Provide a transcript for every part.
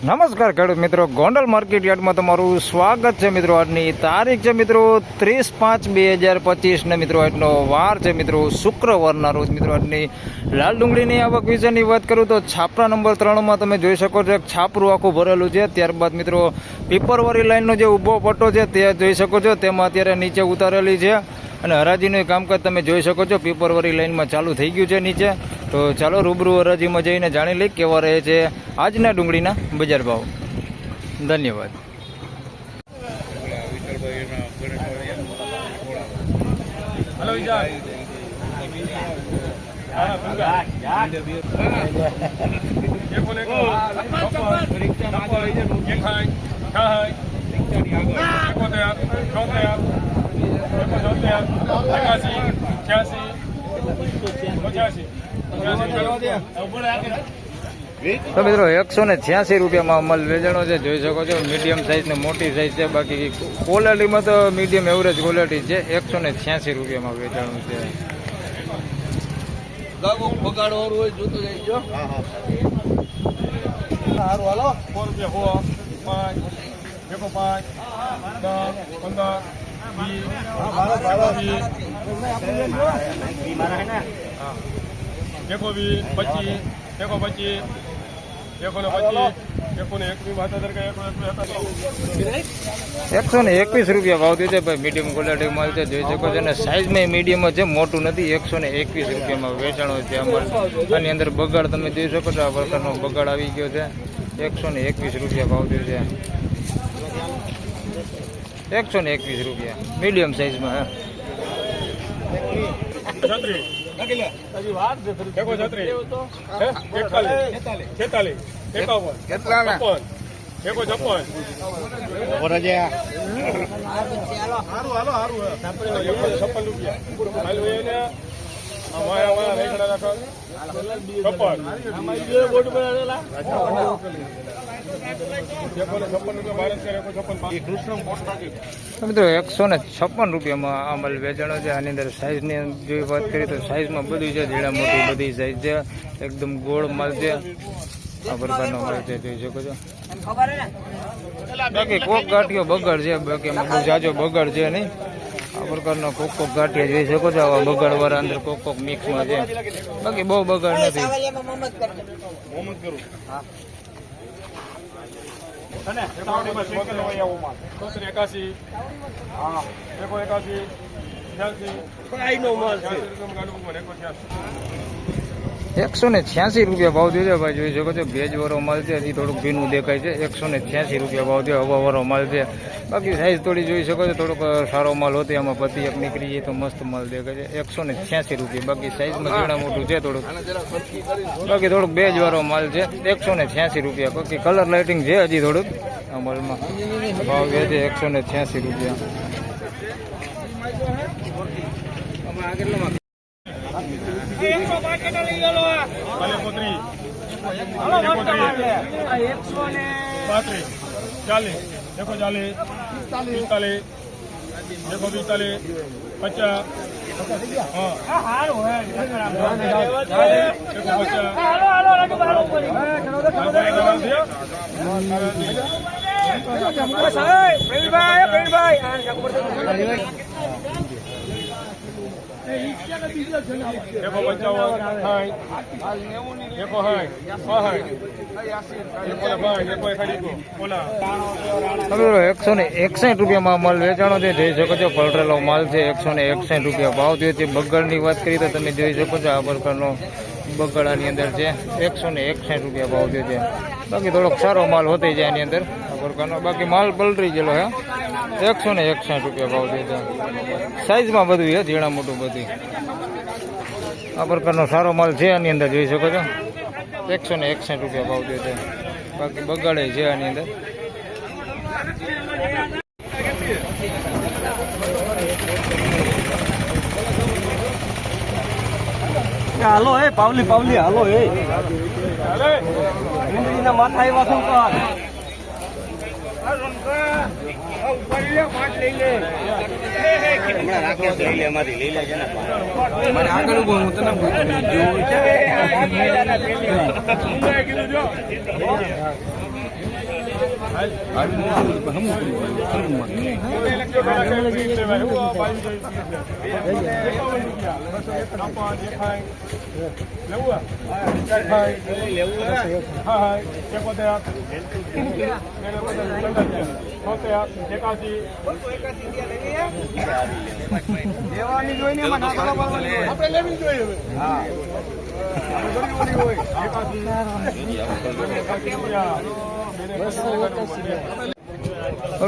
નમસ્કાર ખેડૂત મિત્રો, ગોંડલ માર્કેટ યાર્ડમાં તમારું સ્વાગત છે મિત્રો. આજની તારીખ છે મિત્રો 30/5/2025 ને મિત્રો આજનો વાર છે મિત્રો શુક્રવારના રોજ. મિત્રો આજની લાલ ડુંગળીની આવક વિશેની વાત કરું તો છાપરા નંબર 3માં તમે જોઈ શકો છો એક છાપરું આખું ભરેલું છે. ત્યારબાદ મિત્રો પીપરવાળી લાઈનનો જે ઊભો પટ્ટો છે તે જોઈ શકો છો, તેમાં અત્યારે નીચે ઉતારેલી છે અને હરાજીનું કામકાજ તમે જોઈ શકો છો પીપરવાળી લાઈનમાં ચાલુ થઈ ગયું છે નીચે. તો ચાલો રૂબરૂ હરાજીમાં જઈને જાણી લઈ કેવા રહે છે આજના ડુંગળીના બજાર ભાવ. ધન્યવાદ. તો મિત્રો 186 રૂપિયામાં અમલ વેચાણો છે, જોઈ શકો છો. મીડિયમ સાઇઝ ને મોટી સાઇઝ છે, બાકી ક્વોલિટીમાં તો મીડિયમ એવરેજ ક્વોલિટી છે. 186 રૂપિયામાં વેચાણું છે. देखो भी 25 देखो 25 देखो ने 25 देखो ने 121 રૂપિયા ભાવ થયો છે ભાઈ. મીડિયમ ક્વોલિટી માલ છે, જોઈ શકો છો. અને સાઇઝમાં મીડિયમ છે, મોટું નથી. 121 રૂપિયામાં વેચાણો છે અમલ. આની અંદર બગાડ તમે જોઈ શકો છો, આ પ્રકારનો બગાડ આવી ગયો છે. 121 રૂપિયા ભાવ થયો છે. 121 રૂપિયા મીડિયમ સાઇઝમાં. देखो छतरी 46 46 51 કેટલા देखो 56 મિત્રો 156 રૂપિયામાં અમલ વેચાણો છે. આની અંદર સાઇઝની જો વાત કરીએ તો સાઇઝમાં બધું છે, ઝીણા મોટી બધી સાઇઝ છે. એકદમ ગોળ માલ છે, આ પ્રકારનો માલ છે, જોઈ શકો છો. બાકી કોક ગાંઠિયો બગાડ છે, બાકી એમાં બહુ જાજો બગાડ છે નહીં. આ પ્રકારનો કોક ગાંઠિયા જોઈ શકો છો. આવા બગાડ વાળા અંદર કોક મિક્સમાં છે, બાકી બહુ બગાડ નથી. એકસો ને 86 રૂપિયા ભાવ થયો છે ભાઈ, જોઈ શકો છો. ભેજ વાળો માલ છે, હજી થોડુંક ભીનું દેખાય છે. 186 રૂપિયા ભાવ થયો. હવા વાળો માલ છે, બાકી સાઈઝ થોડી જોઈ શકો છો. થોડોક સારો માલ હોતો એમાં પતિ એક નીકળી જાય તો મસ્ત માલ દેખાય છે. 186 રૂપિયા, બાકી સાઈઝમાં ઝીણા મોટું છે થોડુંક, બાકી થોડુંક ભેજ વાળો માલ છે. 186 રૂપિયા, બાકી કલર લાઇટિંગ છે હજી થોડુંક આ માલમાં. ભાવ છે 186 રૂપિયા. देखो 40 45 देखो 45 50 देखो 161 રૂપિયામાં માલ વેચાણો છે, જોઈ શકો છો. પલરેલો માલ છે. 161 રૂપિયા ભાવ થયો છે. બગડની વાત કરીએ તો તમે જોઈ શકો છો, આ પ્રકારનો બગડાની અંદર છે. 161 રૂપિયા ભાવ થયો છે, બાકી થોડોક સારો માલ હોતી જાય એની અંદર આ પ્રકારનો. બાકી માલ પલરી ગયેલો હે. 161 રૂપિયા ભાવ થયો છે. સાઈઝમાં બધું છે, ઝીણા મોટું બધી. આ પ્રકારનો સારો માલ છે આની અંદર, જોઈ શકો છો. 161 રૂપિયા ભાવ થયો છે, બાકી બગાડે છે આની અંદર. હાલો હે પાવલી પાવલી હાલો હે માથા આવ્યા શું કર મને આગળ ઉભો હું તને દેવાની જોઈને એમાં નાખવા પડવાની હોય. આપણે લેવી જોઈએ હવે. હા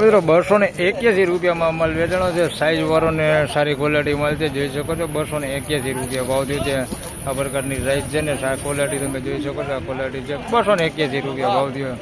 મિત્રો 281 રૂપિયામાં માલ વેચાણો છે. સાઈઝ વાળો ને સારી ક્વોલિટી માલ છે, જોઈ શકો છો. 281 રૂપિયા ભાવ થયો છે. આ પ્રકારની સાઈઝ છે ને સારી ક્વોલિટી તમે જોઈ શકો છો. આ ક્વોલિટી છે. 281 રૂપિયા ભાવ થયો.